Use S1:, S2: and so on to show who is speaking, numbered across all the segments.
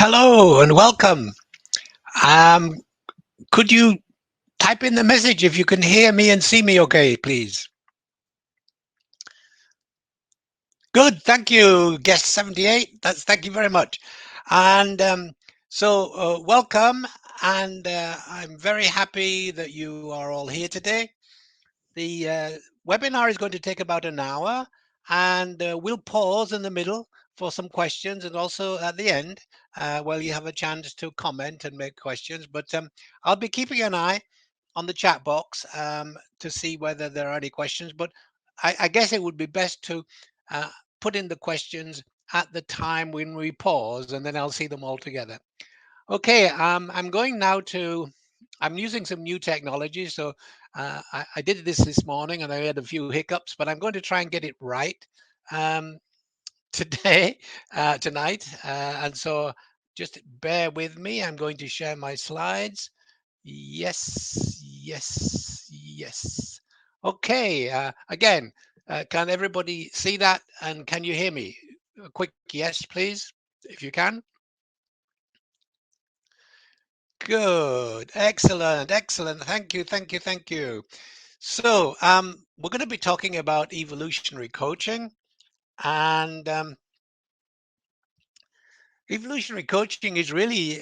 S1: Hello and welcome. Um, could you type in the message if you can hear me and see me okay, please? Good, thank you, guest 78. Thank you very much. And welcome. And I'm very happy that you are all here today. The webinar is going to take about an hour, and we'll pause in the middle for some questions, and also at the end, you have a chance to comment and make questions. But I'll be keeping an eye on the chat box to see whether there are any questions. But I guess it would be best to uh, put in the questions at the time when we pause, and then I'll see them all together. Okay, I'm going now to, I'm using some new technology. So I did this morning and I had a few hiccups, but I'm going to try and get it right um, today, tonight. And so just bear with me. I'm going to share my slides. Yes, yes, yes. Okay, again, can everybody see that? And can you hear me? A quick yes, please, if you can. Good. Excellent. Excellent. Thank you. Thank you. Thank you. So, we're going to be talking about evolutionary coaching, and evolutionary coaching is really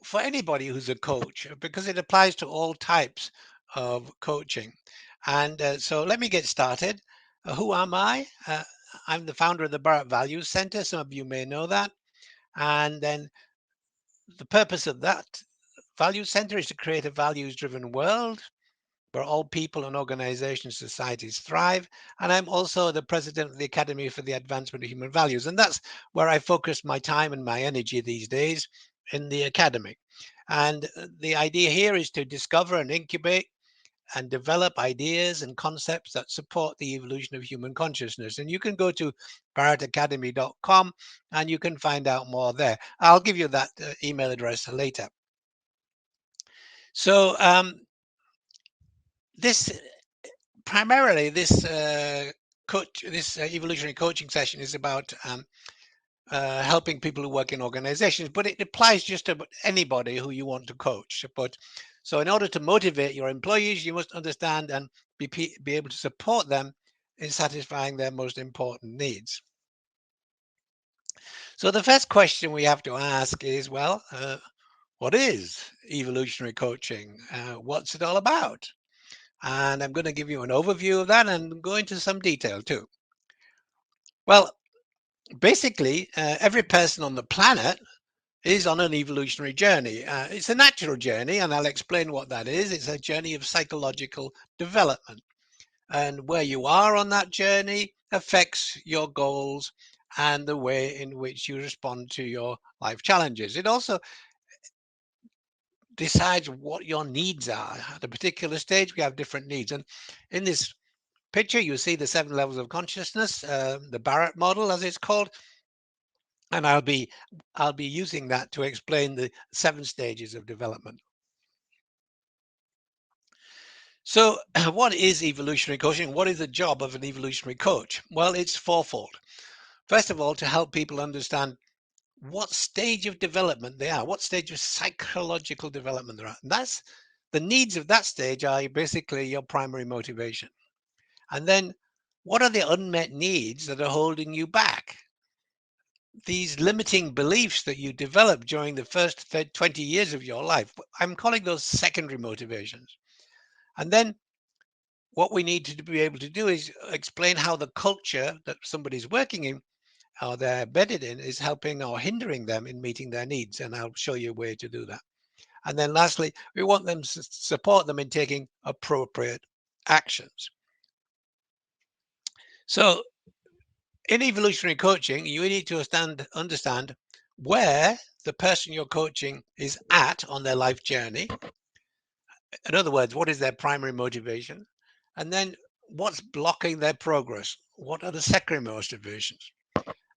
S1: for anybody who's a coach because it applies to all types of coaching. And so, let me get started. Who am I? I'm the founder of the Barrett Values Center. Some of you may know that. And then the purpose of that Value Center is to create a values driven world where all people and organizations, societies thrive. And I'm also the president of the Academy for the Advancement of Human Values. And that's where I focus my time and my energy these days in the academy. And the idea here is to discover and incubate and develop ideas and concepts that support the evolution of human consciousness. And you can go to barrettacademy.com and you can find out more there. I'll give you that email address later. So this primarily this evolutionary coaching session is about helping people who work in organizations, but it applies just to anybody who you want to coach. But so in order to motivate your employees, you must understand and be able to support them in satisfying their most important needs. So the first question we have to ask is, what is evolutionary coaching? What's it all about? And I'm going to give you an overview of that and go into some detail too. Well, basically, every person on the planet is on an evolutionary journey. It's a natural journey, and I'll explain what that is. It's a journey of psychological development. And where you are on that journey affects your goals and the way in which you respond to your life challenges. It also decides what your needs are. At a particular stage, we have different needs. And in this picture, you see the 7 levels of consciousness, the Barrett model, as it's called. And I'll be using that to explain the 7 stages of development. So, what is evolutionary coaching? What is the job of an evolutionary coach? Well, it's fourfold. First of all, to help people understand what stage of development they are, what stage of psychological development they're at. And that's the needs of that stage are basically your primary motivation. And then what are the unmet needs that are holding you back? These limiting beliefs that you develop during the first 20 years of your life. I'm calling those secondary motivations. And then what we need to be able to do is explain how the culture that somebody's working in or they're embedded in is helping or hindering them in meeting their needs. And I'll show you a way to do that. And then lastly, we want them to support them in taking appropriate actions. So in evolutionary coaching, you need to understand where the person you're coaching is at on their life journey. In other words, what is their primary motivation? And then what's blocking their progress? What are the secondary motivations?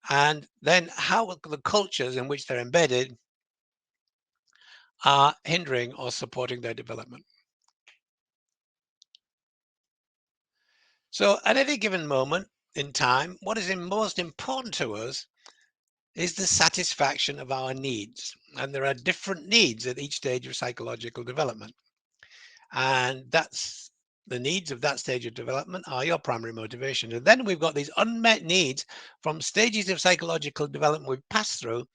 S1: And then how the cultures in which they're embedded are hindering or supporting their development. So at any given moment in time, what is most important to us is the satisfaction of our needs. And there are different needs at each stage of psychological development. And that's the needs of that stage of development are your primary motivation. And then we've got these unmet needs from stages of psychological development we've passed through,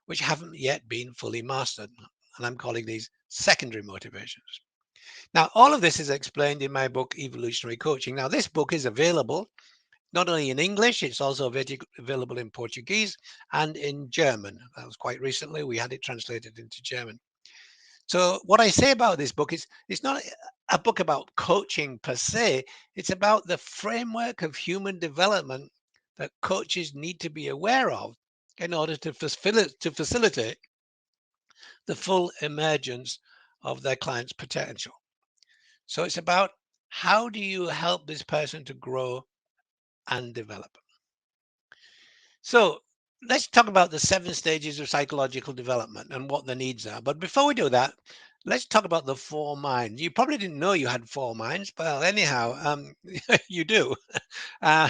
S1: which haven't yet been fully mastered. And I'm calling these secondary motivations. Now, all of this is explained in my book, Evolutionary Coaching. Now, this book is available not only in English, it's also available in Portuguese and in German. That was quite recently. We had it translated into German. So what I say about this book is it's not a book about coaching per se. It's about the framework of human development that coaches need to be aware of in order to facilitate the full emergence of their client's potential. So it's about how do you help this person to grow and develop. So let's talk about the 7 stages of psychological development and what the needs are. But before we do that, let's talk about the 4 minds. You probably didn't know you had 4 minds, but anyhow, you do. Uh,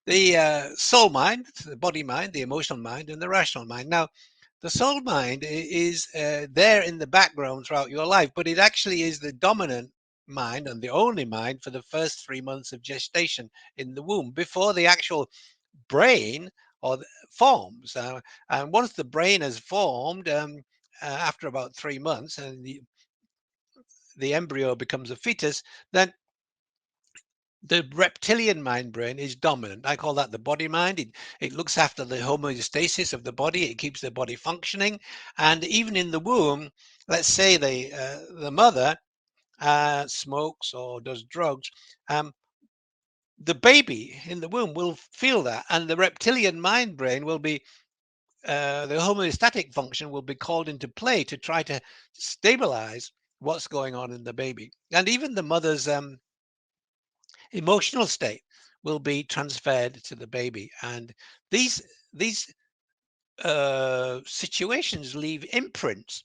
S1: the soul mind, the body mind, the emotional mind, and the rational mind. Now, the soul mind is there in the background throughout your life, but it actually is the dominant mind and the only mind for the first 3 months of gestation in the womb before the actual brain forms. And once the brain has formed, after about 3 months, and the embryo becomes a fetus, then the reptilian mind brain is dominant. I call that the body mind. It looks after the homeostasis of the body. It keeps the body functioning. And even in the womb, let's say the mother smokes or does drugs, um, the baby in the womb will feel that, and the reptilian mind brain will be the homeostatic function will be called into play to try to stabilize what's going on in the baby. And even the mother's emotional state will be transferred to the baby. And these situations leave imprints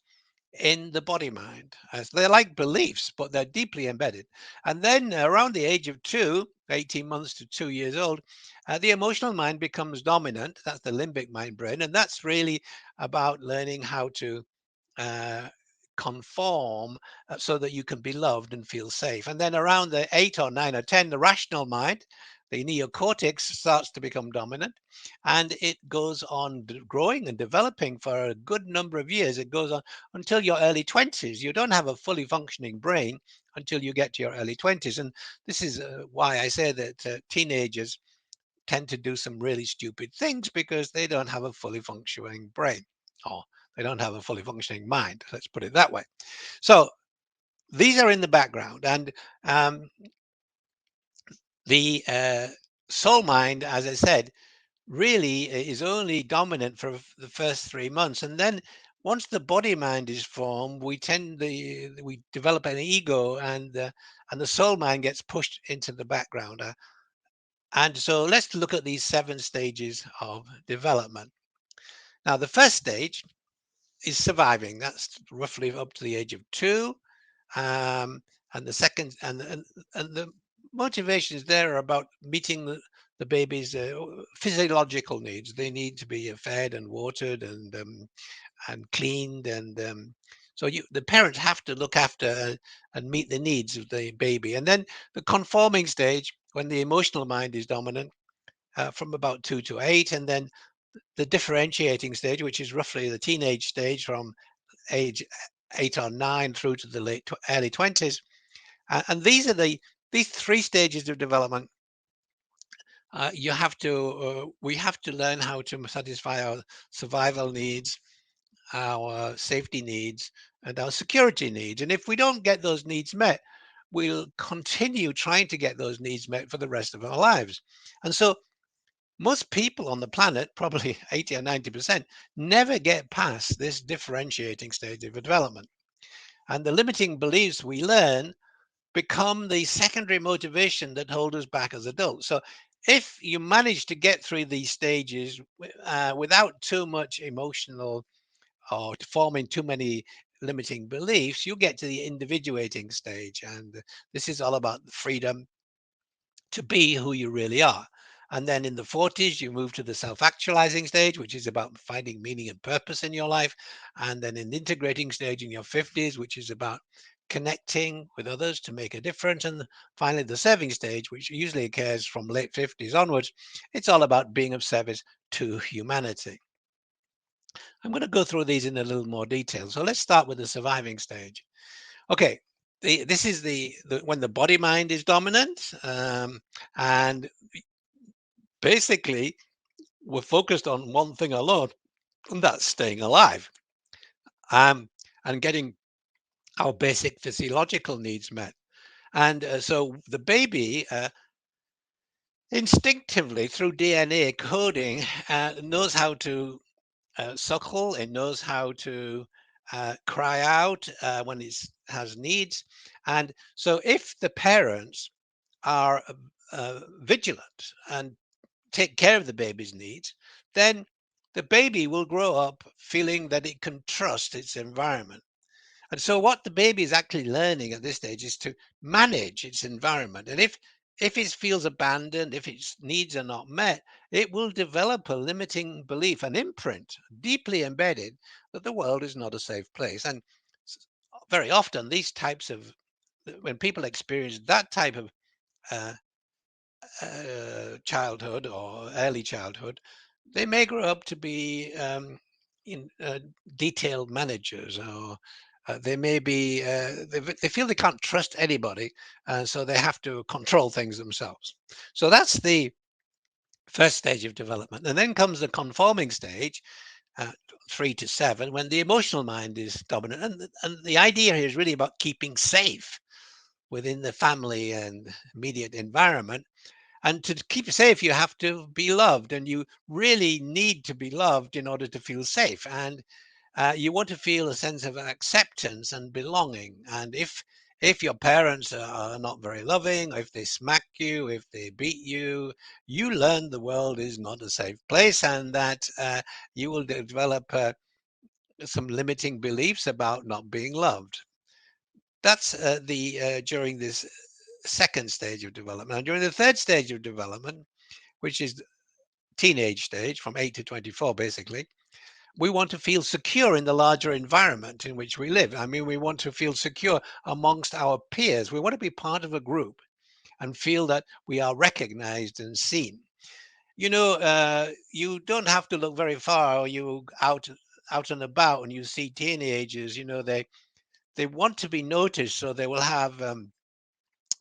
S1: in the body mind, as they're like beliefs, but they're deeply embedded. And then around the age of 18 months to 2 years old, the emotional mind becomes dominant. That's the limbic mind brain. And that's really about learning how to uh, conform so that you can be loved and feel safe. And then around the 8 or 9 or 10, the rational mind, the neocortex, starts to become dominant, and it goes on growing and developing for a good number of years. It goes on until your early 20s. You don't have a fully functioning brain until you get to your early 20s. And this is why I say that teenagers tend to do some really stupid things, because they don't have a fully functioning brain, or they don't have a fully functioning mind. Let's put it that way. So these are in the background, and um, the soul mind, as I said, really is only dominant for the first 3 months, and then once the body mind is formed, we develop an ego, and the soul mind gets pushed into the background. And so let's look at these 7 stages of development. Now, the first stage is surviving. That's roughly up to the age of 2. Um, and the second, and the motivations there are about meeting the baby's physiological needs. They need to be fed and watered and cleaned, and so the parents have to look after and meet the needs of the baby. And then the conforming stage, when the emotional mind is dominant, from about 2 to 8, and then the differentiating stage, which is roughly the teenage stage from age 8 or 9 through to the early 20s. And these 3 stages of development. We have to learn how to satisfy our survival needs, our safety needs, and our security needs. And if we don't get those needs met, we'll continue trying to get those needs met for the rest of our lives. And so most people on the planet, probably 80 or 90%, never get past this differentiating stage of development. And the limiting beliefs we learn become the secondary motivation that hold us back as adults. So if you manage to get through these stages without too much emotional or forming too many limiting beliefs, you get to the individuating stage. And this is all about the freedom to be who you really are. And then in the 40s, you move to the self-actualizing stage, which is about finding meaning and purpose in your life. And then in the integrating stage in your 50s, which is about connecting with others to make a difference. And finally, the serving stage, which usually occurs from late 50s onwards, it's all about being of service to humanity. I'm going to go through these in a little more detail. So let's start with the surviving stage. Okay, this is the when the body mind is dominant, and basically we're focused on one thing alone, and that's staying alive, um, and getting our basic physiological needs met. And so the baby instinctively through DNA coding knows how to suckle. It knows how to cry out when it has needs. And so if the parents are vigilant and take care of the baby's needs, then the baby will grow up feeling that it can trust its environment. And so what the baby is actually learning at this stage is to manage its environment. And if it feels abandoned, if its needs are not met, it will develop a limiting belief, an imprint deeply embedded that the world is not a safe place. And very often these types of when people experience that type of uh, childhood or early childhood, they may grow up to be in detailed managers, or they may be they feel they can't trust anybody, so they have to control things themselves. So that's the first stage of development, and then comes the conforming stage, uh, 3 to 7, when the emotional mind is dominant, and the idea here is really about keeping safe within the family and immediate environment. And to keep safe, you have to be loved, and you really need to be loved in order to feel safe. And you want to feel a sense of acceptance and belonging. And if your parents are not very loving, or if they smack you, if they beat you, you learn the world is not a safe place, and that you will develop some limiting beliefs about not being loved. That's the during this second stage of development. And during the third stage of development, which is teenage stage from 8 to 24, basically, we want to feel secure in the larger environment in which we live. I mean, we want to feel secure amongst our peers. We want to be part of a group and feel that we are recognized and seen. You don't have to look very far, or you out and about and you see teenagers, they want to be noticed, so they will have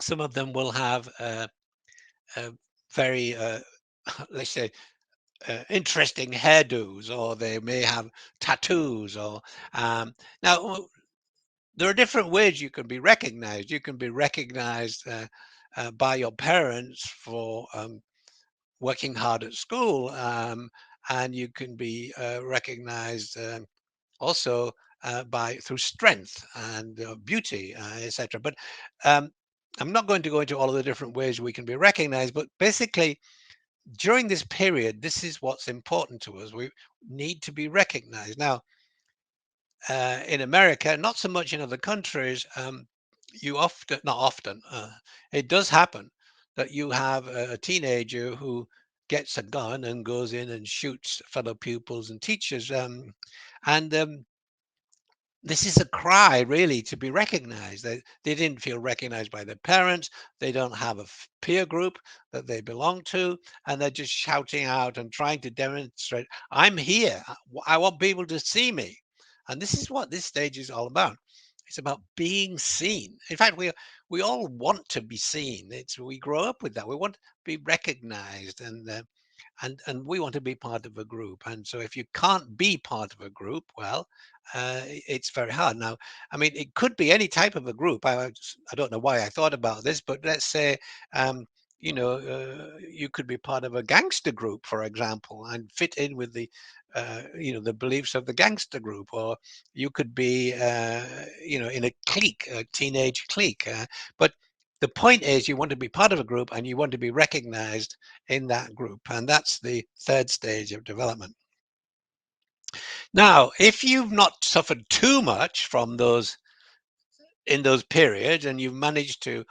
S1: some of them will have very let's say interesting hairdos, or they may have tattoos, or now there are different ways you can be recognized. You can be recognized by your parents for working hard at school, and you can be recognized also by through strength and beauty, etc. But um, I'm not going to go into all of the different ways we can be recognized, but basically during this period, this is what's important to us. We need to be recognized. Now, in America, not so much in other countries, you often, not often, it does happen that you have a teenager who gets a gun and goes in and shoots fellow pupils and teachers. And This is a cry really to be recognized. They didn't feel recognized by their parents. They don't have a peer group that they belong to, and they're just shouting out and trying to demonstrate, I'm here. I want people to see me. And this is what this stage is all about. It's about being seen. In fact, we all want to be seen. We grow up with that. We want to be recognized, and we want to be part of a group. And so if you can't be part of a group, well, it's very hard. Now, I mean, it could be any type of a group. I don't know why I thought about this, but let's say, um, you could be part of a gangster group, for example, and fit in with the beliefs of the gangster group. Or you could be, in a clique, a teenage clique. But the point is, you want to be part of a group and you want to be recognized in that group. And that's the third stage of development. Now, if you've not suffered too much from those in those periods, and you've managed to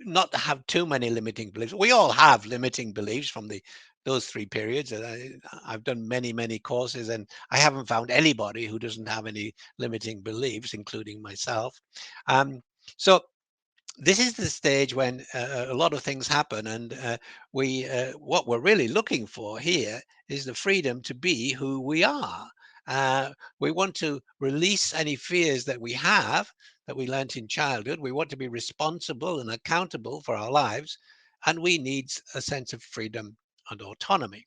S1: not have too many limiting beliefs. We all have limiting beliefs from the those three periods. And I've done many courses, and I haven't found anybody who doesn't have any limiting beliefs, including myself. Um, so this is the stage when a lot of things happen, and we what we're really looking for here is the freedom to be who we are. uh, we want to release any fears that we have, that we learnt in childhood. We want to be responsible and accountable for our lives, and we need a sense of freedom and autonomy.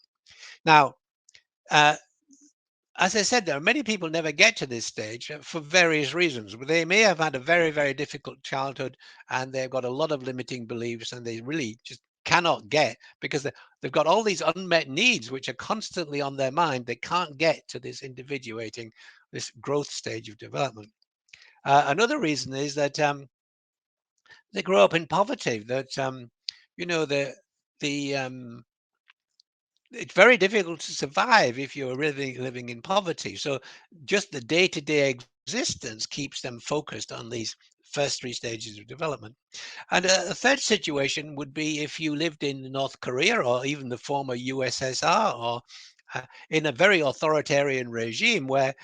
S1: Now, uh, as I said, there are many people never get to this stage for various reasons. They may have had a very difficult childhood, and they've got a lot of limiting beliefs, and they really just cannot get, because they've got all these unmet needs which are constantly on their mind. They can't get to this individuating, this growth stage of development. Another reason is that they grow up in poverty. That you know the it's very difficult to survive if you're really living in poverty. So just the day-to-day existence keeps them focused on these first three stages of development. And a third situation would be if you lived in North Korea or even the former USSR, or in a very authoritarian regime where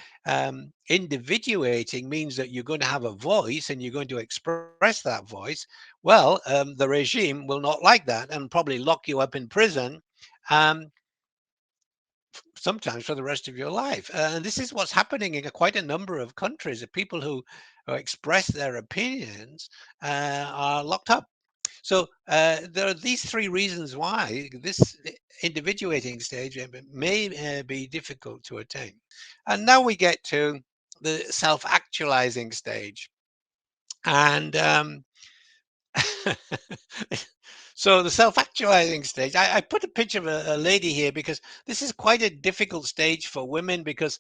S1: individuating means that you're going to have a voice and you're going to express that voice. Well, the regime will not like that and probably lock you up in prison, um, sometimes for the rest of your life. And this is what's happening in quite a number of countries. The people who express their opinions are locked up. So there are these three reasons why this individuating stage may be difficult to attain. And now we get to the self-actualizing stage. And so the self-actualizing stage, I put a picture of a lady here because this is quite a difficult stage for women, because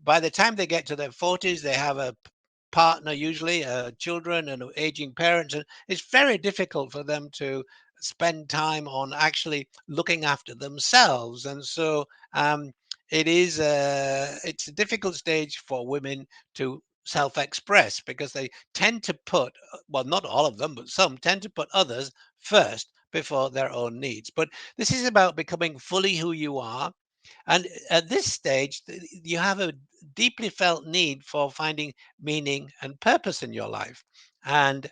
S1: by the time they get to their 40s, they have a partner, usually children and aging parents, and it's very difficult for them to spend time on actually looking after themselves. And so it's a difficult stage for women to self-express, because they tend to put, well, not all of them, but some tend to put others first before their own needs. But this is about becoming fully who you are. And at this stage, you have a deeply felt need for finding meaning and purpose in your life. And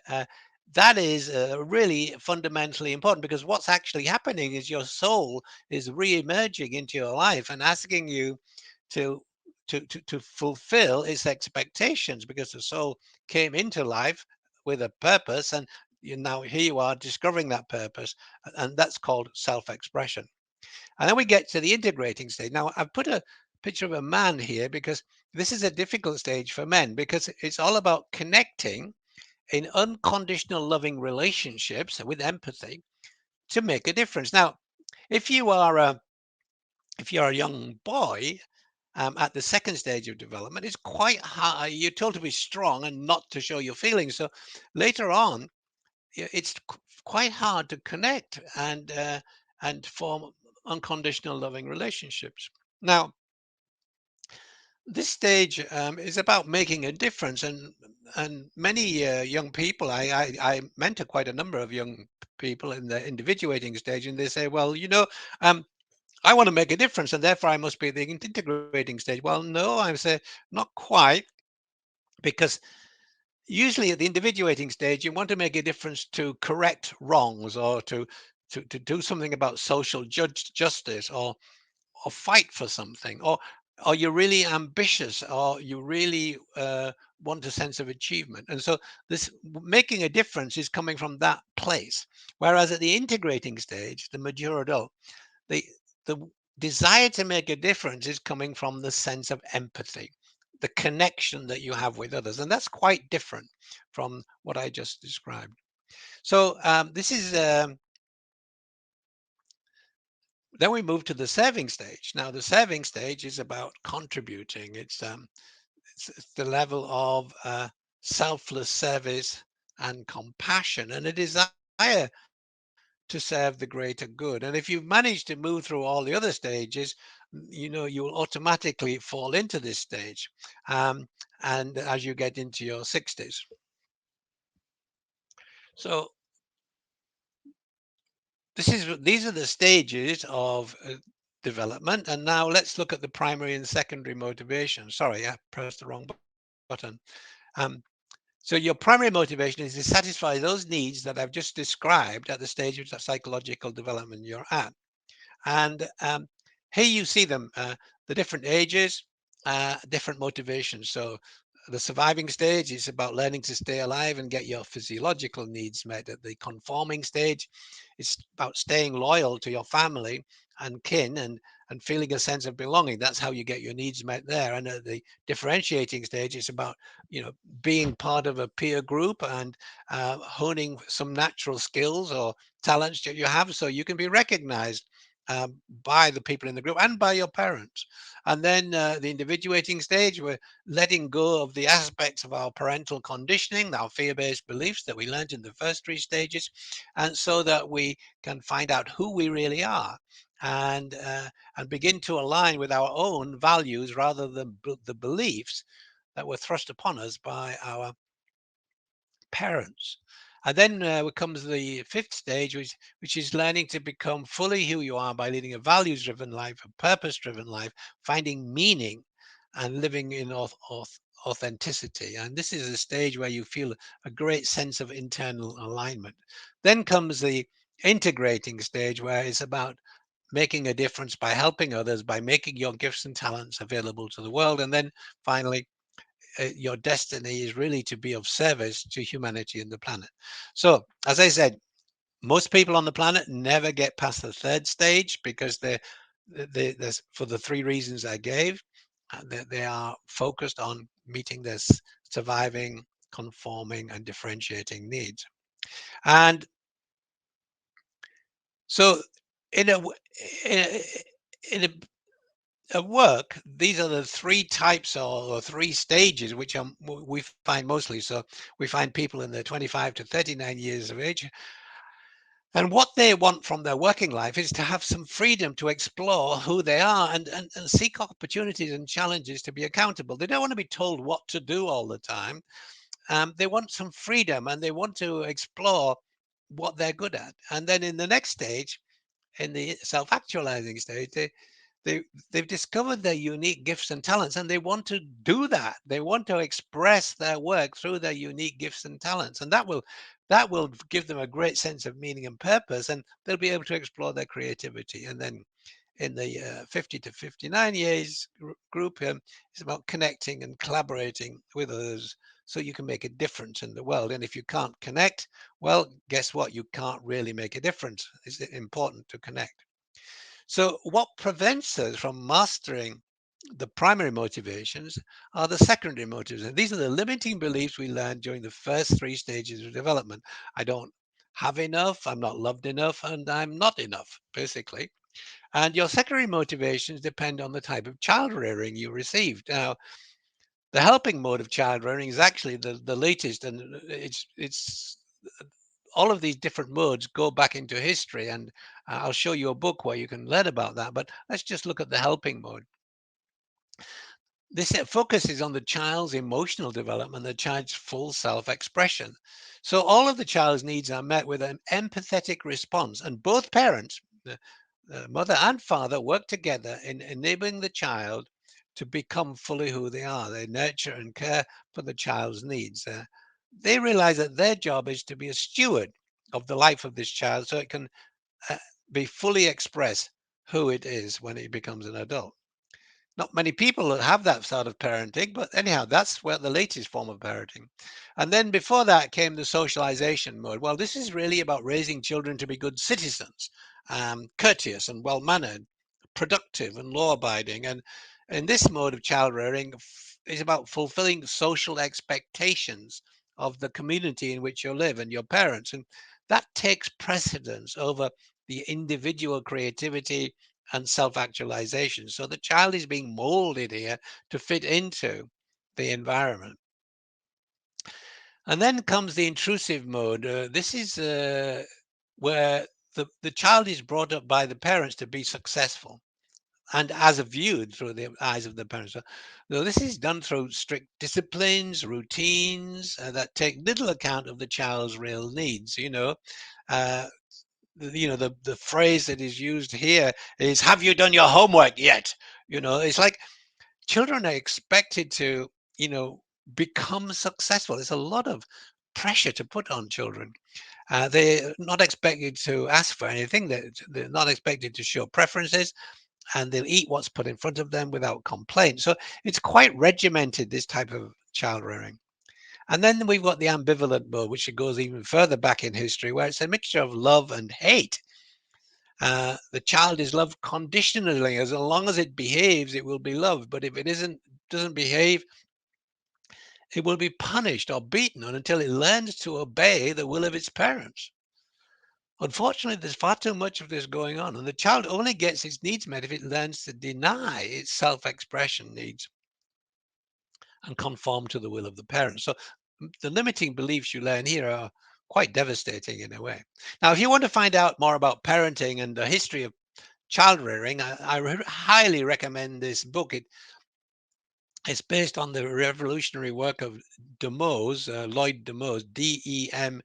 S1: that is really fundamentally important, because what's actually happening is your soul is re-emerging into your life and asking you to to fulfill its expectations, because the soul came into life with a purpose, and now here you are discovering that purpose, and that's called self-expression. And then we get to the integrating stage. Now, I've put a picture of a man here because this is a difficult stage for men, because it's all about connecting in unconditional loving relationships with empathy to make a difference. Now, if you are a if you're a young boy at the second stage of development, it's quite hard. You're told to be strong and not to show your feelings. So later on, it's quite hard to connect and form unconditional loving relationships. Now, this stage is about making a difference, and many young people, I mentor quite a number of young people in the individuating stage, and they say, well, um, I want to make a difference, and therefore I must be the integrating stage. Well, no, I say not quite, because usually at the individuating stage, you want to make a difference to correct wrongs, or to do something about social justice, or fight for something, or you're really ambitious, or you really want a sense of achievement. And so this making a difference is coming from that place. Whereas at the integrating stage, the mature adult, the the desire to make a difference is coming from the sense of empathy, the connection that you have with others, and that's quite different from what I just described. So this is then we move to the serving stage. Now, the serving stage is about contributing. It's the level of selfless service and compassion, and a desire to serve the greater good. And if you've managed to move through all the other stages, you will automatically fall into this stage, um, and as you get into your 60s. So these are the stages of development. And now let's look at the primary and secondary motivation. Sorry, I pressed the wrong button. Um, so your primary motivation is to satisfy those needs that I've just described at the stage of psychological development you're at. And here you see them, the different ages, different motivations. So the surviving stage is about learning to stay alive and get your physiological needs met. At the conforming stage, it's about staying loyal to your family and kin and feeling a sense of belonging. That's how you get your needs met there. And at the differentiating stage, it's about being part of a peer group and honing some natural skills or talents that you have so you can be recognized by the people in the group and by your parents. And then the individuating stage, we're letting go of the aspects of our parental conditioning, our fear-based beliefs that we learned in the first three stages, and so that we can find out who we really are and begin to align with our own values rather than the beliefs that were thrust upon us by our parents. And then comes the fifth stage, which is learning to become fully who you are by leading a values driven life, a purpose driven life, finding meaning and living in authenticity. And this is a stage where you feel a great sense of internal alignment. Then comes the integrating stage, where it's about making a difference by helping others, by making your gifts and talents available to the world. And then finally, your destiny is really to be of service to humanity and the planet. So, as I said, most people on the planet never get past the third stage because there's for the three reasons I gave. They are focused on meeting their surviving, conforming, and differentiating needs. And so, in a in a, in a at work, these are the three types or three stages which we find mostly. So we find people in their 25 to 39 years of age, and what they want from their working life is to have some freedom to explore who they are and seek opportunities and challenges to be accountable. They don't want to be told what to do all the time. They want some freedom and they want to explore what they're good at. And then in the next stage, in the self-actualizing stage, they they've discovered their unique gifts and talents and they want to do that. They want to express their work through their unique gifts and talents, and that will give them a great sense of meaning and purpose, and they'll be able to explore their creativity. And then in the 50 to 59 years group, it's about connecting and collaborating with others so you can make a difference in the world. And if you can't connect, well, guess what? You can't really make a difference. It's important to connect. So, what prevents us from mastering the primary motivations are the secondary motives. And these are the limiting beliefs we learn during the first three stages of development. I don't have enough, I'm not loved enough, and I'm not enough, basically. And your secondary motivations depend on the type of child rearing you received. Now, the helping mode of child rearing is actually the latest, and it's all of these different modes go back into history, and I'll show you a book where you can learn about that. But let's just look at the helping mode. This focuses on the child's emotional development, the child's full self-expression. So all of the child's needs are met with an empathetic response, and both parents, the mother and father, work together in enabling the child to become fully who they are. They nurture and care for the child's needs. They realize that their job is to be a steward of the life of this child so it can uh, be fully express who it is when it becomes an adult. Not many people have that sort of parenting, but anyhow, that's where the latest form of parenting. And then before that came the socialization mode. Well, this is really about raising children to be good citizens, courteous and well mannered, productive and law abiding. And in this mode of child rearing is about fulfilling social expectations of the community in which you live and your parents. And that takes precedence over the individual creativity and self-actualization. So the child is being molded here to fit into the environment. And then comes the intrusive mode. This is where the child is brought up by the parents to be successful. and as viewed through the eyes of the parents. So this is done through strict disciplines, routines that take little account of the child's real needs. Uh, the phrase that is used here is, "Have you done your homework yet?" It's like children are expected to, you know, become successful. There's a lot of pressure to put on children. They're not expected to ask for anything. They're not expected to show preferences, and they'll eat what's put in front of them without complaint. So it's quite regimented, this type of child rearing. And then we've got the ambivalent mode, which goes even further back in history, where it's a mixture of love and hate. The child is loved conditionally. As long as it behaves, it will be loved. But if it doesn't behave, it will be punished or beaten until it learns to obey the will of its parents. Unfortunately, there's far too much of this going on, and the child only gets its needs met if it learns to deny its self-expression needs and conform to the will of the parents. So the limiting beliefs you learn here are quite devastating in a way. Now, if you want to find out more about parenting and the history of child rearing, I highly recommend this book. It's based on the revolutionary work of Demose, Lloyd Demose, Demause,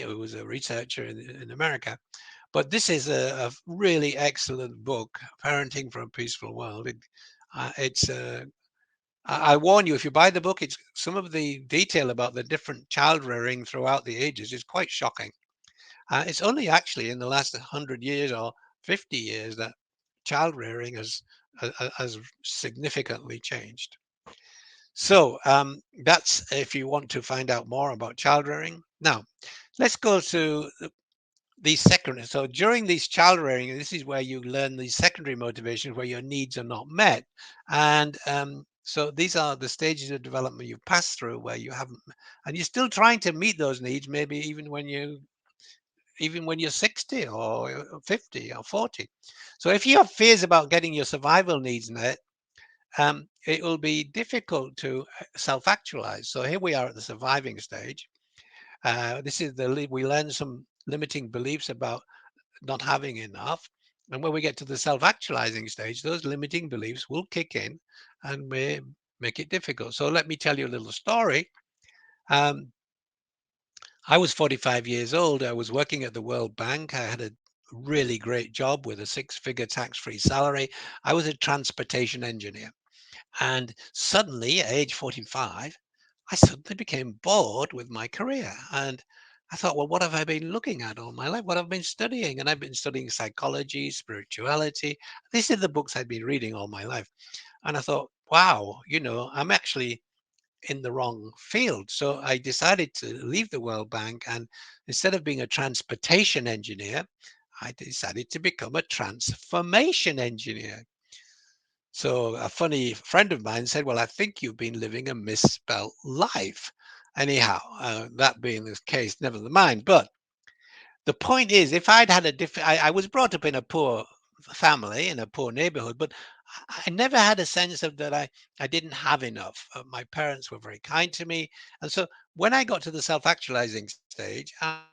S1: who was a researcher in America. But this is a really excellent book, Parenting for a Peaceful World. It's I warn you, if you buy the book, it's some of the detail about the different child rearing throughout the ages is quite shocking. It's only actually in the last 100 years or 50 years that child rearing has significantly changed. So that's if you want to find out more about child rearing. Now, let's go to these secondary. So during these child rearing, this is where you learn these secondary motivations where your needs are not met. And so these are the stages of development you've passed through where you haven't, and you're still trying to meet those needs, maybe even when you're 60 or 50 or 40. So if you have fears about getting your survival needs met, it will be difficult to self-actualize. So here we are at the surviving stage. This is we learn some limiting beliefs about not having enough. And when we get to the self-actualizing stage, those limiting beliefs will kick in and may make it difficult. So let me tell you a little story. Um, I was 45 years old. I was working at the World Bank. I had a really great job with a six-figure tax-free salary. I was a transportation engineer. And suddenly, at age 45, I suddenly became bored with my career. And I thought, well, what have I been looking at all my life? What I've been studying? And I've been studying psychology, spirituality. These are the books I'd been reading all my life. And I thought, wow, I'm actually in the wrong field. So I decided to leave the World Bank. And instead of being a transportation engineer, I decided to become a transformation engineer. So a funny friend of mine said, "Well, I think you've been living a misspelt life." Anyhow, that being the case, never mind. But the point is, if I'd had a different, I was brought up in a poor family in a poor neighborhood, but I never had a sense of that I didn't have enough. My parents were very kind to me, and so when I got to the self-actualizing stage, I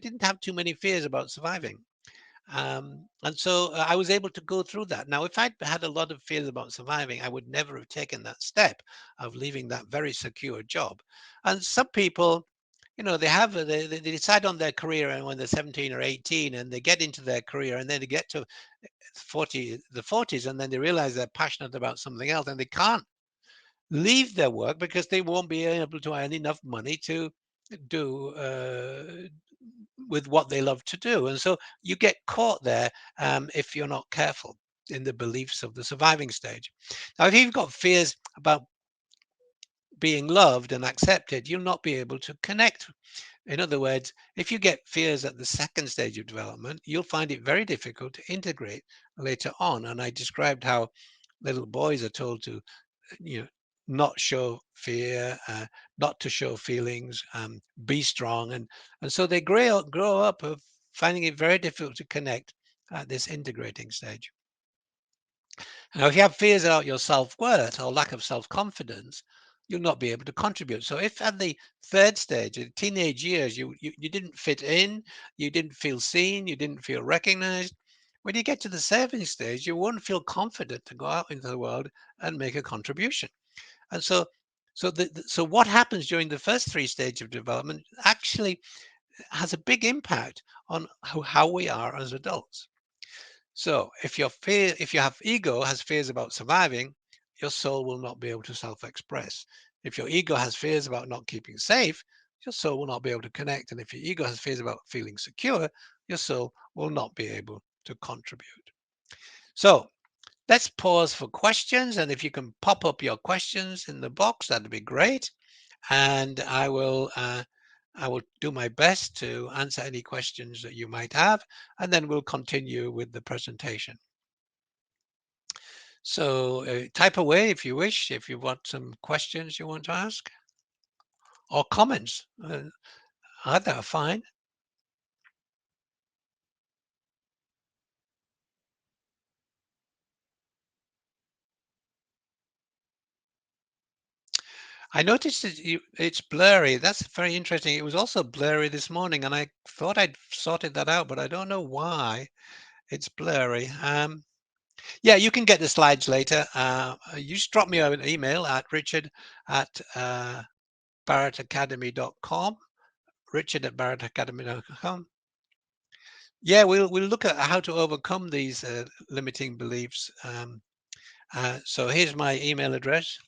S1: didn't have too many fears about surviving. And so I was able to go through that. Now, if I'd had a lot of fears about surviving, I would never have taken that step of leaving that very secure job. And some people, they decide on their career and when they're 17 or 18 and they get into their career and then they get to the 40s and then they realize they're passionate about something else and they can't leave their work because they won't be able to earn enough money to do with what they love to do. And so you get caught there if you're not careful in the beliefs of the surviving stage. Now, if you've got fears about being loved and accepted, you'll not be able to connect. In other words, if you get fears at the second stage of development, you'll find it very difficult to integrate later on. And I described how little boys are told to you know not show fear, not to show feelings, be strong, and so they grow up of finding it very difficult to connect at this integrating stage. Now, if you have fears about your self-worth or lack of self-confidence, you'll not be able to contribute. So if at the third stage, in teenage years, you didn't fit in, you didn't feel seen, you didn't feel recognized, when you get to the seventh stage, you won't feel confident to go out into the world and make a contribution. And so what happens during the first three stages of development actually has a big impact on how we are as adults. So if you have ego has fears about surviving, your soul will not be able to self-express. If your ego has fears about not keeping safe, your soul will not be able to connect. And if your ego has fears about feeling secure, your soul will not be able to contribute. So let's pause for questions. And if you can pop up your questions in the box, that'd be great. And I will do my best to answer any questions that you might have, and then we'll continue with the presentation. So type away if you wish, if you want some questions you want to ask or comments. Either are fine. I noticed that it's blurry. That's very interesting. It was also blurry this morning, and I thought I'd sorted that out, but I don't know why it's blurry. Yeah, you can get the slides later. You just drop me an email at richard at barrettacademy.com. Richard at barrettacademy.com. Yeah, we'll look at how to overcome these limiting beliefs. So here's my email address.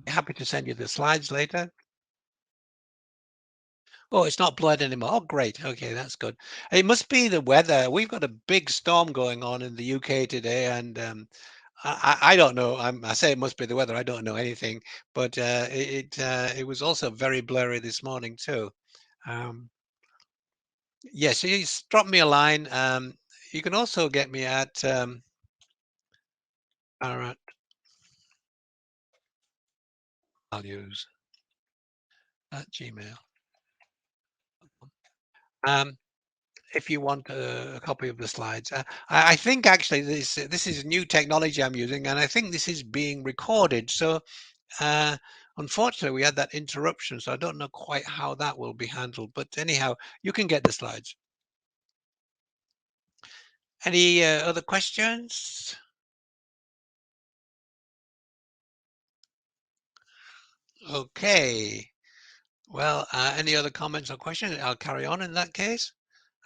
S1: Happy to send you the slides later. Oh, it's not blood anymore. Oh, great. Okay, that's good. It must be the weather. We've got a big storm going on in the UK today, and I don't know. I say it must be the weather. I don't know anything, but it was also very blurry this morning too. Um, yeah, so you just drop me a line. You can also get me at Barrett values at Gmail. Um, if you want a copy of the slides. I think actually this is new technology I'm using, and I think this is being recorded. So uh, unfortunately, we had that interruption, so I don't know quite how that will be handled. But anyhow, you can get the slides. Any other questions? Okay. Well, any other comments or questions? I'll carry on in that case.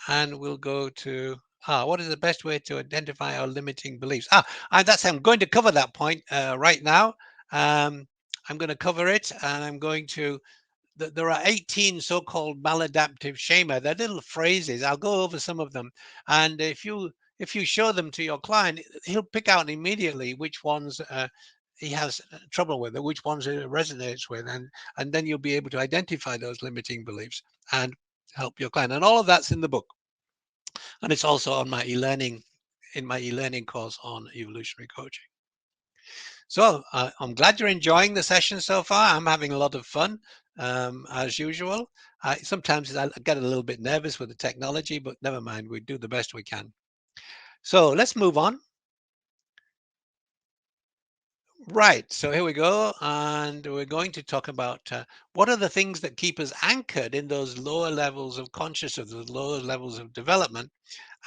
S1: And we'll go to what is the best way to identify our limiting beliefs? I'm going to cover that point right now. um, I'm going to cover it, and I'm going to there are 18 so-called maladaptive schema. They're little phrases. I'll go over some of them, and if you show them to your client, he'll pick out immediately which ones he has trouble with, or which ones it resonates with, and then you'll be able to identify those limiting beliefs and help your client. And all of that's in the book, and it's also on my e-learning in my e-learning course on evolutionary coaching. So I'm glad you're enjoying the session so far. I'm having a lot of fun, as usual. Sometimes I get a little bit nervous with the technology, but never mind. We do the best we can. So let's move on. Right. So here we go. And we're going to talk about what are the things that keep us anchored in those lower levels of consciousness, those lower levels of development.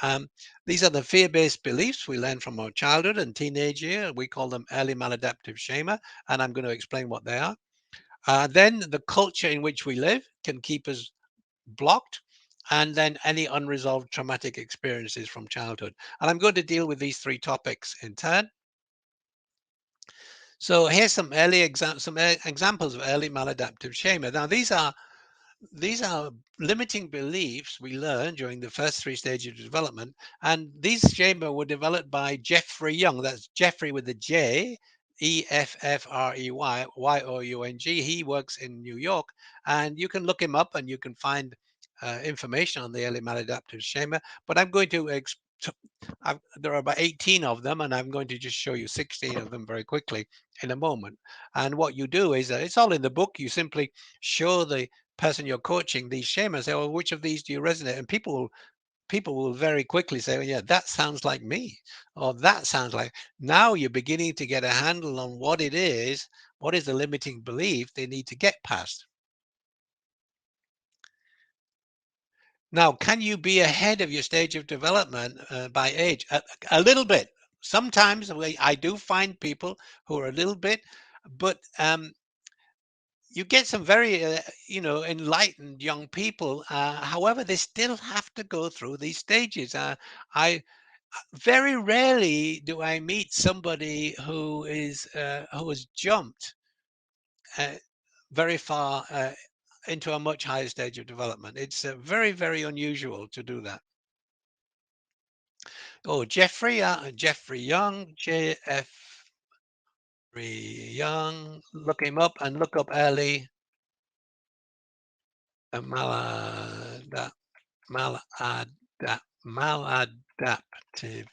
S1: Um, these are the fear-based beliefs we learn from our childhood and teenage year. We call them early maladaptive schema, and I'm going to explain what they are. Then the culture in which we live can keep us blocked, and then any unresolved traumatic experiences from childhood. And I'm going to deal with these three topics in turn. So here's some examples of early maladaptive schema. Now these are limiting beliefs we learn during the first three stages of development, and these schema were developed by Jeffrey Young. That's Jeffrey with a J, Effrey Young. He works in New York, and you can look him up and you can find information on the early maladaptive schema. But I'm going to there are about 18 of them, and I'm going to just show you 16 of them very quickly in a moment. And what you do is it's all in the book. You simply show the person you're coaching these schemas, say, well, which of these do you resonate? And people will very quickly say, "Oh, yeah, that sounds like me," or "That sounds like." Now you're beginning to get a handle on what is the limiting belief they need to get past. Now, can you be ahead of your stage of development by age? A little bit. Sometimes I do find people who are a little bit, but you get some very, enlightened young people. However, they still have to go through these stages. I Very rarely do I meet somebody who has jumped uh, very far into a much higher stage of development. It's very, very unusual to do that. Oh, Jeffrey Young, J.F. Young. Look him up and look up early malada, maladaptive.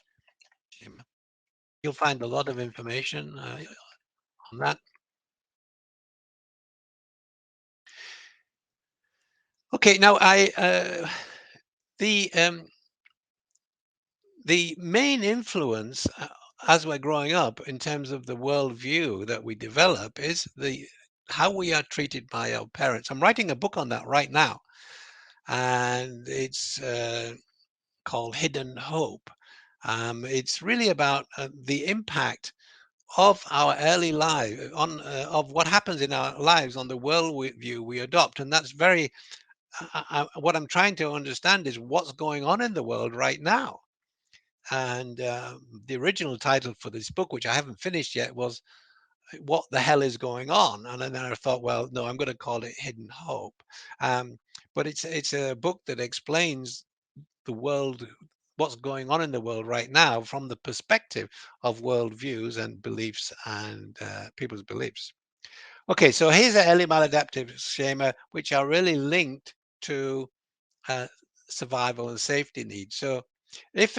S1: You'll find a lot of information on that. Okay, now the um, the main influence as we're growing up in terms of the worldview that we develop is the how we are treated by our parents. I'm writing a book on that right now, and it's called Hidden Hope. It's really about the impact of our early life on of what happens in our lives on the view we adopt, and that's very what I'm trying to understand is what's going on in the world right now. And the original title for this book, which I haven't finished yet, was "What the Hell is Going On?" And then I thought, well, no, I'm going to call it Hidden Hope. But it's a book that explains the world, what's going on in the world right now, from the perspective of worldviews and beliefs and people's beliefs. Okay, so here's an early maladaptive schema, which are really linked to uh, survival and safety needs. So if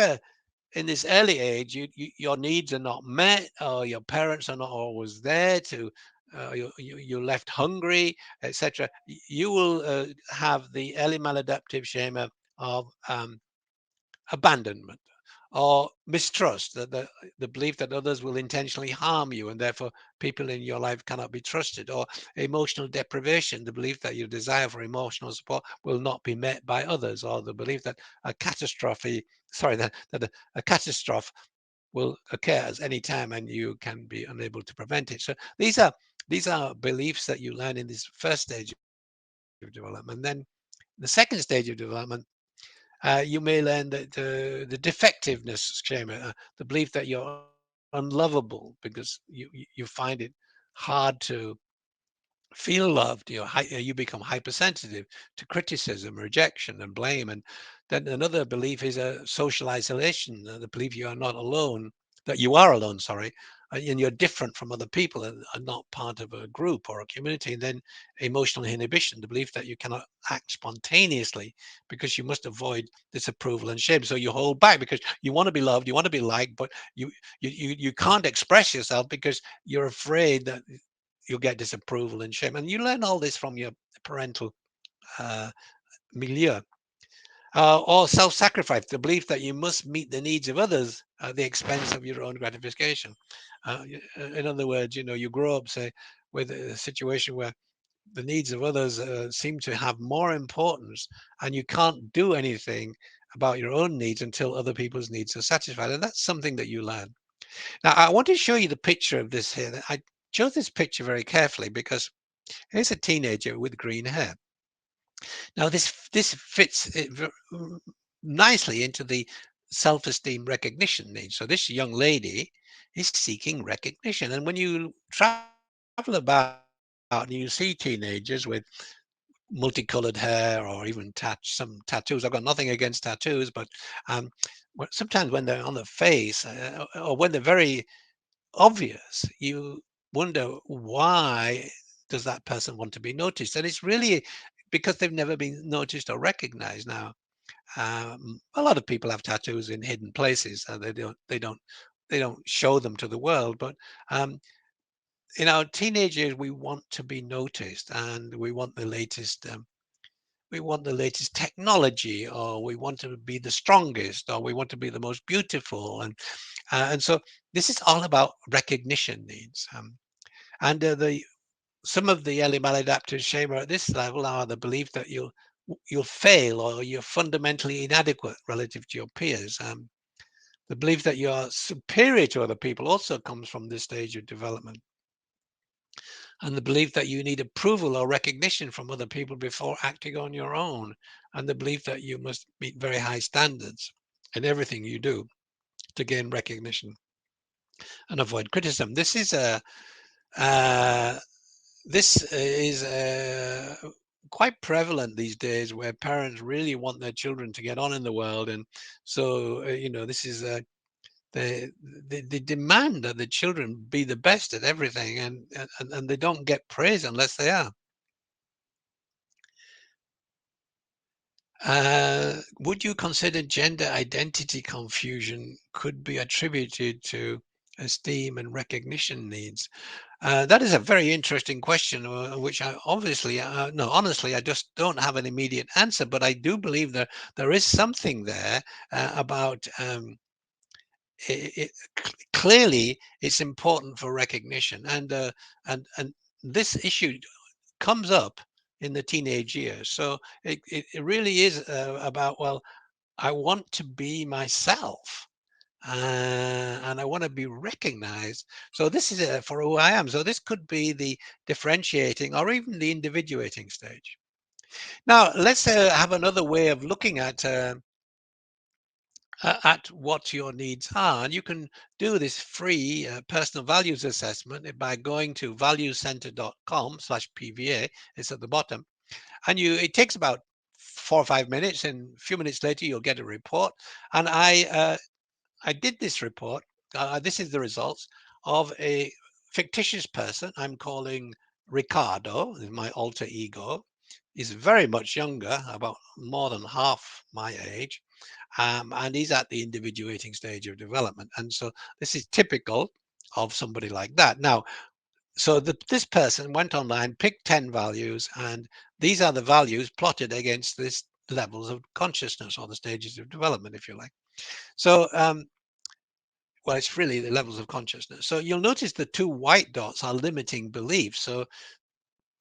S1: in this early age, your needs are not met, or your parents are not always there to, you're left hungry, etc. You will have the early maladaptive schema of abandonment or mistrust, the belief that others will intentionally harm you and therefore people in your life cannot be trusted, or emotional deprivation, the belief that your desire for emotional support will not be met by others, or the belief that a catastrophe sorry that a catastrophe will occur at any time and you can be unable to prevent it. So these are beliefs that you learn in this first stage of development. Then the second stage of development, you may learn that the defectiveness schema, the belief that you're unlovable because you find it hard to feel loved. You become hypersensitive to criticism, rejection, and blame. And then another belief is a social isolation, the belief you are not alone, that you are alone, sorry, and you're different from other people and are not part of a group or a community. And then emotional inhibition, the belief that you cannot act spontaneously because you must avoid disapproval and shame. So you hold back because you want to be loved, you want to be liked, but you can't express yourself because you're afraid that you'll get disapproval and shame. And you learn all this from your parental uh, milieu. Or self-sacrifice, the belief that you must meet the needs of others at the expense of your own gratification. In other words, you grow up, say, with a situation where the needs of others seem to have more importance, and you can't do anything about your own needs until other people's needs are satisfied. And that's something that you learn. Now, I want to show you the picture of this here. I chose this picture very carefully because here's a teenager with green hair. Now, this fits nicely into the self-esteem recognition needs. So this young lady is seeking recognition, and when you travel about and you see teenagers with multicolored hair or even some tattoos. I've got nothing against tattoos, but um, sometimes when they're on the face or when they're very obvious, you wonder why does that person want to be noticed? And it's really because they've never been noticed or recognized. Now, a lot of people have tattoos in hidden places. They don't show them to the world. But um, in our teenage years, we want to be noticed and we want the latest we want the latest technology, or we want to be the strongest, or we want to be the most beautiful, and so this is all about recognition needs. And the some of the early maladaptive shame at this level are the belief that you'll fail, or you're fundamentally inadequate relative to your peers. The belief that you're superior to other people also comes from this stage of development, and the belief that you need approval or recognition from other people before acting on your own, and the belief that you must meet very high standards in everything you do to gain recognition and avoid criticism. Uh, this is quite prevalent these days, where parents really want their children to get on in the world, and so this is they, they demand that the children be the best at everything, and they don't get praise unless they are. Would you consider gender identity confusion could be attributed to esteem and recognition needs? That is a very interesting question, which I obviously, no, honestly, I just don't have an immediate answer. But I do believe that there is something there about clearly it's important for recognition, and this issue comes up in the teenage years. So it really is about, well, I want to be myself, and I want to be recognized. So this is for who I am. So this could be the differentiating or even the individuating stage. Now let's have another way of looking at what your needs are, and you can do this free personal values assessment by going to valuecenter.com/pva. It's at the bottom, and it takes about 4 or 5 minutes, and a few minutes later you'll get a report. And I did this report. This is the results of a fictitious person I'm calling Ricardo, is my alter ego. He's very much younger, about more than half my age, and he's at the individuating stage of development. And so this is typical of somebody like that. Now, so this person went online, picked 10 values, and these are the values plotted against this levels of consciousness, or the stages of development, if you like. So well, it's really the levels of consciousness. So you'll notice the two white dots are limiting beliefs. So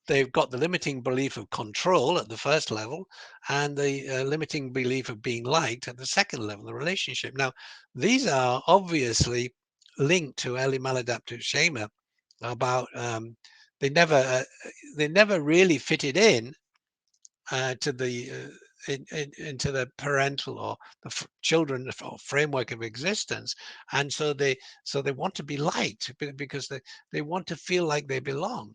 S1: they've got the limiting belief of control at the first level, and the limiting belief of being liked at the second level, the relationship. Now, these are obviously linked to early maladaptive schema about they never uh, they never really fitted in to the into the parental or the children or framework of existence, and so they want to be liked because they want to feel like they belong.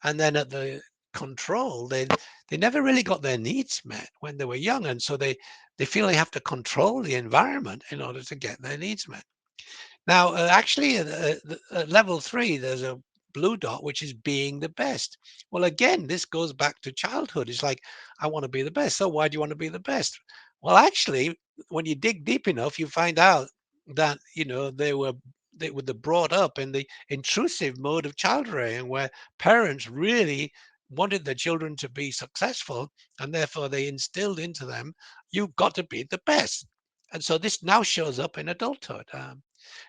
S1: And then at the control, they never really got their needs met when they were young, and so they feel they have to control the environment in order to get their needs met. Now, actually, at level 3, there's a blue dot, which is being the best. Well, again, this goes back to childhood. It's like, I want to be the best. So why do you want to be the best? Well, actually, when you dig deep enough, you find out that, they were brought up in the intrusive mode of child rearing, where parents really wanted their children to be successful, and therefore they instilled into them, you've got to be the best. And so this now shows up in adulthood.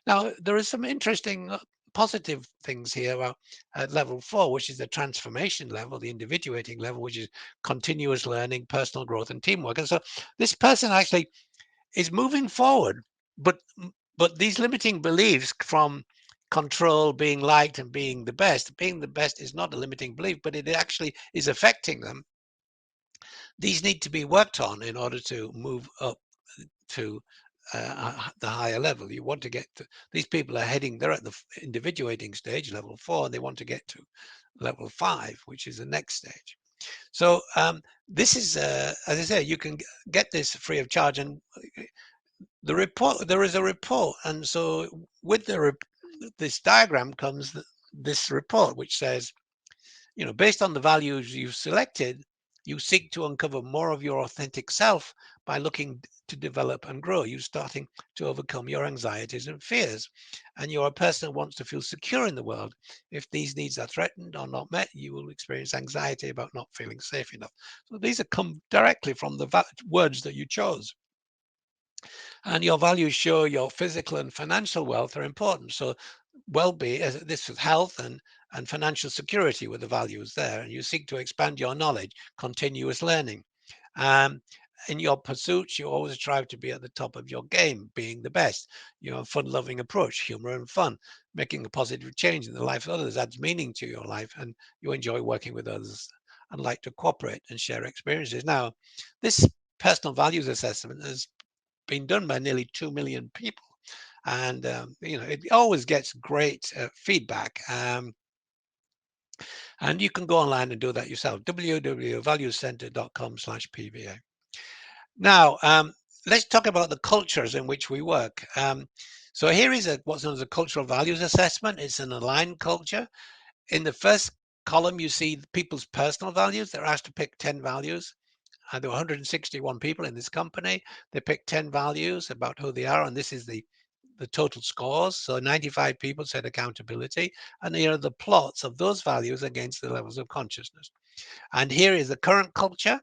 S1: Now, there is some interesting positive things here about level 4, which is the transformation level, the individuating level, which is continuous learning, personal growth, and teamwork. And so this person actually is moving forward, but these limiting beliefs from control, being liked, and being the best is not a limiting belief, but it actually is affecting them. These need to be worked on in order to move up to the higher level. You want to get to, these people are heading, they're at the individuating stage, level 4, and they want to get to level 5, which is the next stage. So this is, as I say, you can get this free of charge. And there is a report. And so with this diagram comes this report, which says, based on the values you've selected, You seek to uncover more of your authentic self by looking to develop and grow. You starting to overcome your anxieties and fears. And you're a person who wants to feel secure in the world. If these needs are threatened or not met, you will experience anxiety about not feeling safe enough. So these are come directly from the words that you chose. And your values show your physical and financial wealth are important. So well-being, this is health and financial security were the values there. And you seek to expand your knowledge, continuous learning. Um, in your pursuits, you always strive to be at the top of your game, being the best. You have a fun-loving approach, humor and fun, making a positive change in the life of others adds meaning to your life, and you enjoy working with others and like to cooperate and share experiences. Now, this personal values assessment has been done by nearly 2 million people. And, it always gets great feedback. And you can go online and do that yourself, www.valuescenter.com/PVA. Now, let's talk about the cultures in which we work. So here is what's known as a cultural values assessment. It's an aligned culture. In the first column, you see people's personal values. They're asked to pick 10 values. There were 161 people in this company. They picked 10 values about who they are, and this is the total scores. So 95 people said accountability, and here are the plots of those values against the levels of consciousness. And here is the current culture.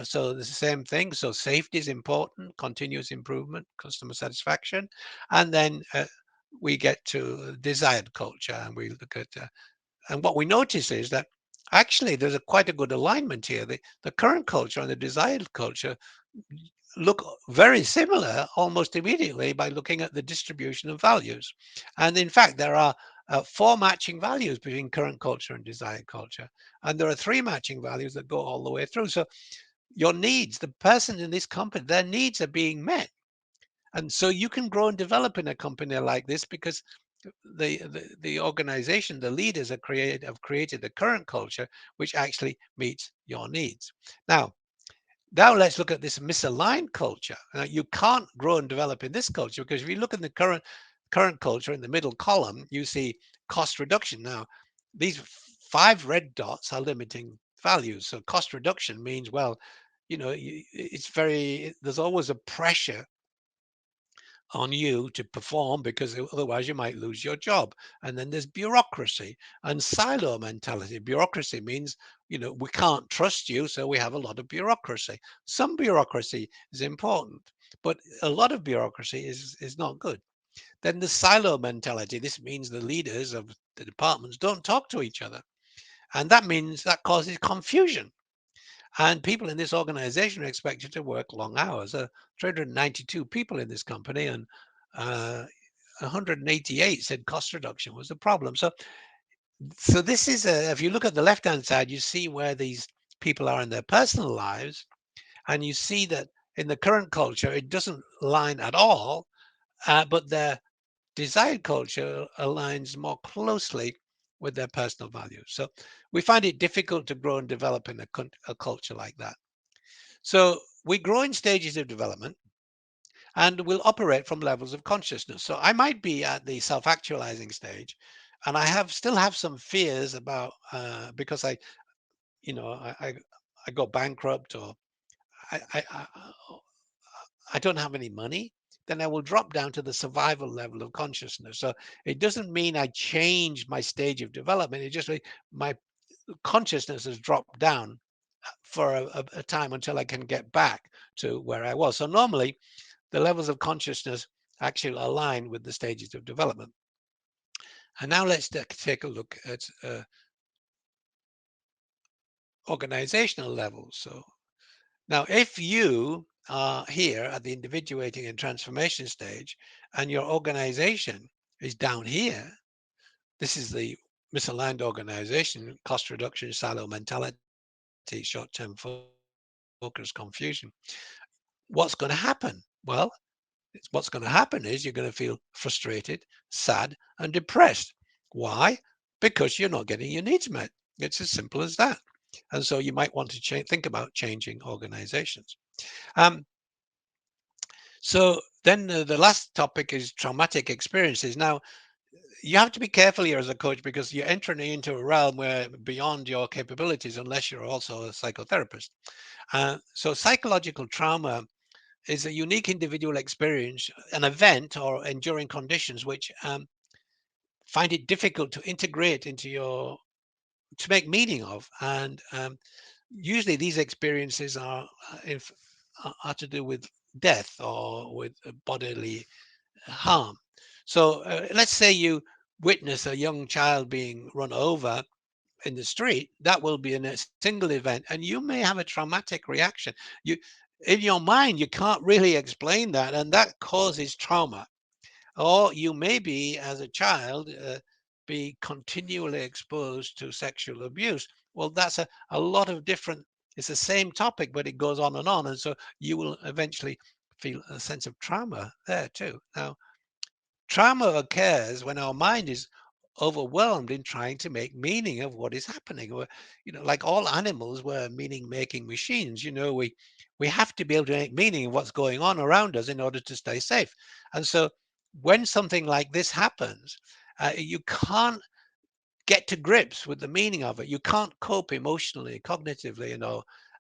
S1: So it's the same thing. So safety is important, continuous improvement, customer satisfaction, and then we get to desired culture, and we look at and what we notice is that actually there's quite a good alignment here. The current culture and the desired culture look very similar almost immediately by looking at the distribution of values. And in fact, there are four matching values between current culture and desired culture. And there are three matching values that go all the way through. So your needs, the person in this company, their needs are being met. And so you can grow and develop in a company like this because the organization, the leaders have created a current culture which actually meets your needs. Now let's look at this misaligned culture. You can't grow and develop in this culture because if you look at the current culture in the middle column, you see cost reduction. Now, these five red dots are limiting values. So cost reduction means, well, there's always a pressure on you to perform because otherwise you might lose your job. And then there's bureaucracy and silo mentality. Bureaucracy means, we can't trust you, so we have a lot of bureaucracy. Some bureaucracy is important, but a lot of bureaucracy is not good. Then the silo mentality. This means the leaders of the departments don't talk to each other. And that means that causes confusion. And people in this organization are expected to work long hours. 392 people in this company, and uh, 188 said cost reduction was a problem. So this is if you look at the left-hand side, you see where these people are in their personal lives, and you see that in the current culture, it doesn't align at all, but their desired culture aligns more closely with their personal values. So we find it difficult to grow and develop in a culture like that. So we grow in stages of development and will operate from levels of consciousness. So I might be at the self-actualizing stage, and I still have some fears about because I go bankrupt, or I, I I I don't have any money. Then I will drop down to the survival level of consciousness. So it doesn't mean I change my stage of development. It just my consciousness has dropped down for a time until I can get back to where I was. So normally the levels of consciousness actually align with the stages of development. And now let's take a look at organizational levels. So now if you are here at the individuating and transformation stage and your organization is down here, this is the misaligned organization, cost reduction, silo mentality, short-term focus, confusion. What's going to happen? Well, what's going to happen is you're going to feel frustrated, sad, and depressed. Why? Because you're not getting your needs met. It's as simple as that. And so you might want to think about changing organizations. Um, so then the last topic is traumatic experiences. Now, you have to be careful here as a coach because you're entering into a realm where beyond your capabilities, unless you're also a psychotherapist. So psychological trauma is a unique individual experience, an event or enduring conditions which find it difficult to integrate into your to make meaning of, and usually these experiences are if are to do with death or with bodily harm. So let's say you witness a young child being run over in the street. That will be in a single event, and you may have a traumatic reaction. You, in your mind, you can't really explain that, and that causes trauma. Or you may be, as a child, be continually exposed to sexual abuse. Well, that's a lot of different, it's the same topic, but it goes on and on. And so you will eventually feel a sense of trauma there too. Now, trauma occurs when our mind is overwhelmed in trying to make meaning of what is happening. Like all animals, we're meaning making machines. We have to be able to make meaning of what's going on around us in order to stay safe. And so when something like this happens, you can't get to grips with the meaning of it. You can't cope emotionally, cognitively,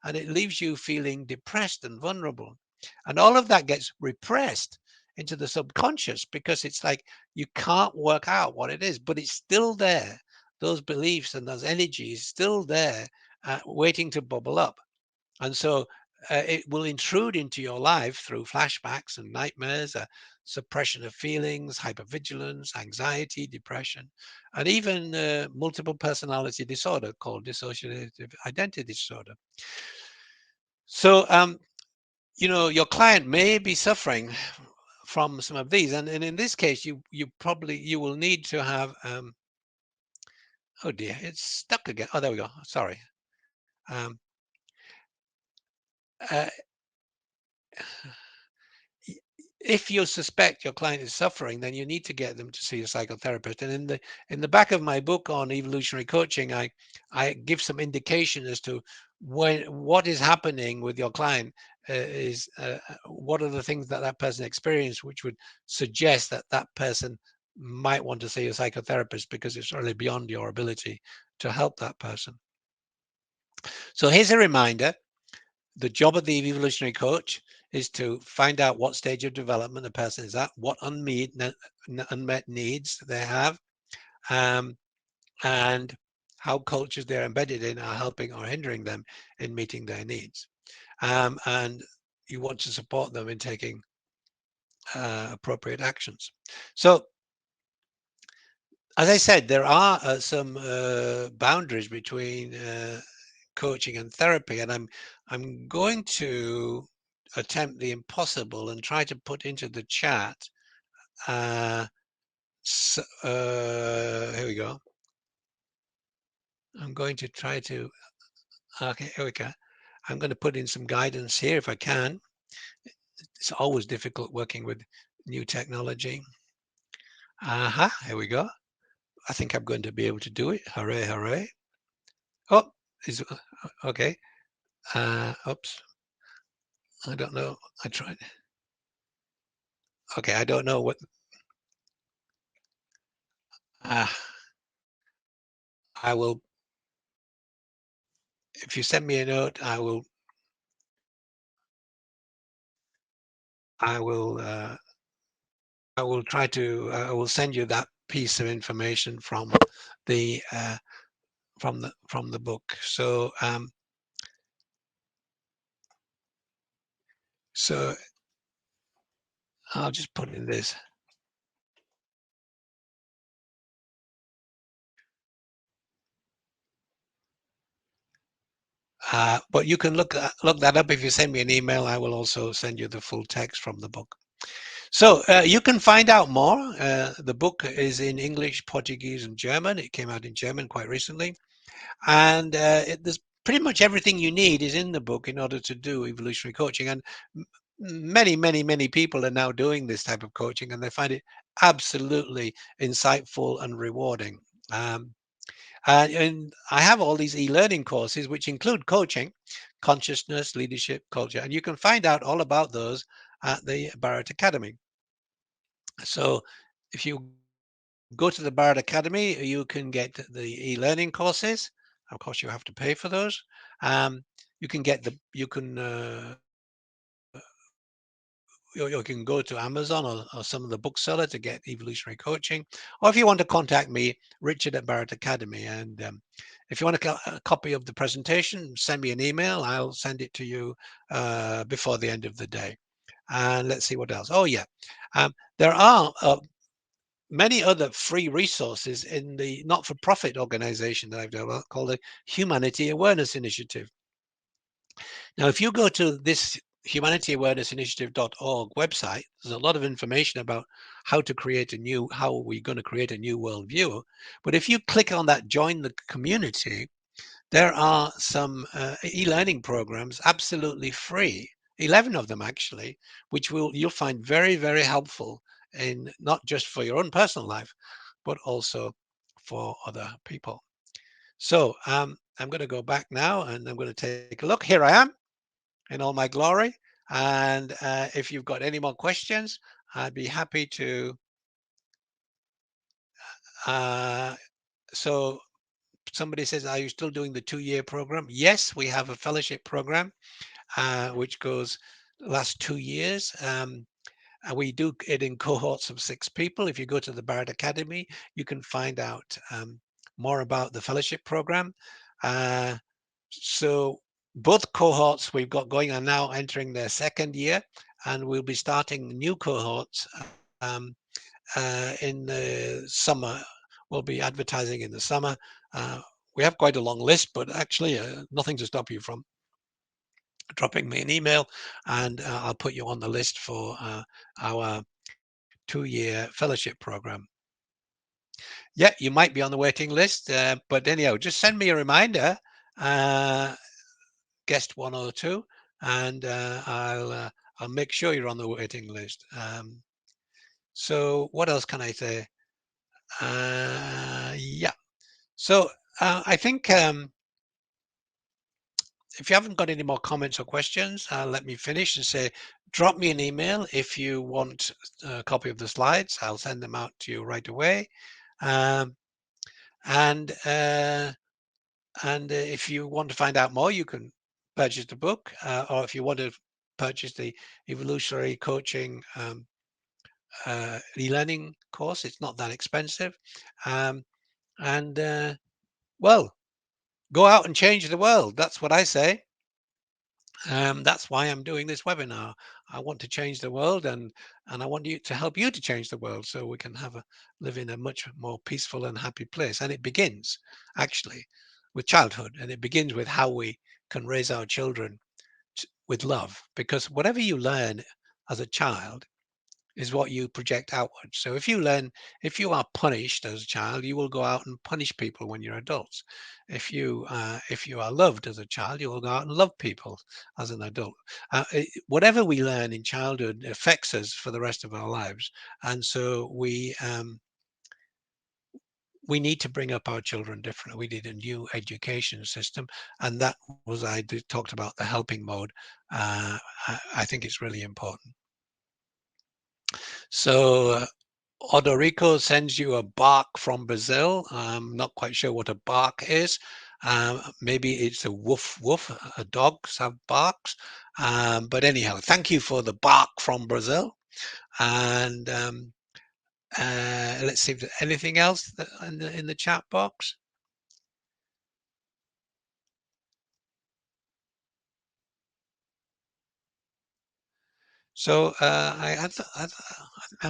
S1: and it leaves you feeling depressed and vulnerable. And all of that gets repressed into the subconscious because it's like you can't work out what it is, but it's still there. Those beliefs and those energies still there, waiting to bubble up. And so it will intrude into your life through flashbacks and nightmares, suppression of feelings, hypervigilance, anxiety, depression, and even multiple personality disorder called dissociative identity disorder. So, your client may be suffering from some of these, and in this case, you will need to have. Oh dear, it's stuck again. Oh, there we go. Sorry. Um, uh, if you suspect your client is suffering, then you need to get them to see a psychotherapist. And in the back of my book on evolutionary coaching, I give some indication as to what is happening with your client. Is What are the things that that person experienced, which would suggest that that person might want to see a psychotherapist because it's really beyond your ability to help that person. So here's a reminder. The job of the evolutionary coach is to find out what stage of development the person is at, what unmet needs they have, um, and how cultures they're embedded in are helping or hindering them in meeting their needs. And you want to support them in taking appropriate actions. So, as I said, there are some boundaries between coaching and therapy, and I'm going to attempt the impossible and try to put into the chat. Uh, Here we go. I'm going to try to. Okay, here we go. I'm going to put in some guidance here if I can. It's always difficult working with new technology. Aha, here we go. I think I'm going to be able to do it. Hooray, hooray. Oh, is okay. Oops. I don't know. I tried. Okay, I don't know what. Uh, I will. If you send me a note, I will. I will. I will try to. I will send you that piece of information the from the book. So I'll just put in this. But you can look that up if you send me an email. I will also send you the full text from the book. So you can find out more. The book is in English, Portuguese, and German. It came out in German quite recently, and there's pretty much everything you need is in the book in order to do evolutionary coaching. And many people are now doing this type of coaching, and they find it absolutely insightful and rewarding. Um, and I have all these e-learning courses, which include coaching, consciousness, leadership, culture, and you can find out all about those at the Barrett Academy. So if you go to the Barrett Academy. You can get the e-learning courses. Of course, you have to pay for those. Um, you can get the you can you can go to Amazon or some of the bookseller to get evolutionary coaching. Or if you want to contact me, Richard at Barrett Academy. And if you want a copy of the presentation, send me an email. I'll send it to you before the end of the day. And let's see what else. Oh, yeah. There are many other free resources in the not-for-profit organization that I've developed called the Humanity Awareness Initiative. Now, if you go to this humanityawarenessinitiative.org website, there's a lot of information about how we're going to create a new worldview. But if you click on that join the community, there are some e-learning programs absolutely free, 11 of them actually, which you'll find very, very helpful in not just for your own personal life, but also for other people. So I'm going to go back now and I'm going to take a look. Here I am in all my glory. And if you've got any more questions, I'd be happy to. Uh, so somebody says, are you still doing the 2-year program? Yes, we have a fellowship program, which goes last 2 years. And we do it in cohorts of 6 people. If you go to the Barrett Academy, you can find out more about the fellowship program. So both cohorts we've got going are now entering their 2nd year, and we'll be starting new cohorts in the summer. We'll be advertising in the summer. Uh, we have quite a long list, but actually nothing to stop you from dropping me an email, and I'll put you on the list for our 2-year fellowship program. Yeah, you might be on the waiting list, but anyhow, just send me a reminder. Uh, Guest 102, and I'll make sure you're on the waiting list. So what else can I say? Yeah. So I think if you haven't got any more comments or questions, let me finish and say, drop me an email if you want a copy of the slides. I'll send them out to you right away. Um, and if you want to find out more, you can purchase the book, or if you want to purchase the evolutionary coaching e-learning course, it's not that expensive. Um, and well, go out and change the world. That's what I say. That's why I'm doing this webinar. I want to change the world, and I want you to help you to change the world so we can live in a much more peaceful and happy place. And it begins actually with childhood, and it begins with how we can raise our children with love, because whatever you learn as a child is what you project outward. So if you are punished as a child, you will go out and punish people when you're adults. If you are loved as a child, you will go out and love people as an adult. Whatever we learn in childhood affects us for the rest of our lives, and so we need to bring up our children differently. We need a new education system, and that was talked about the helping mode. I think it's really important. So Odorico sends you a bark from Brazil. I'm not quite sure what a bark is. Maybe it's a woof woof. Dogs have barks. But anyhow, thank you for the bark from Brazil. And let's see if there's anything else in the chat box. So I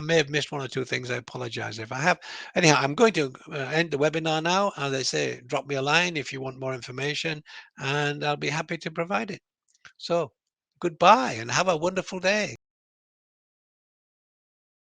S1: may have missed 1 or 2 things. I apologize if I have. Anyhow, I'm going to end the webinar now. As I say, drop me a line if you want more information, and I'll be happy to provide it. So goodbye and have a wonderful day.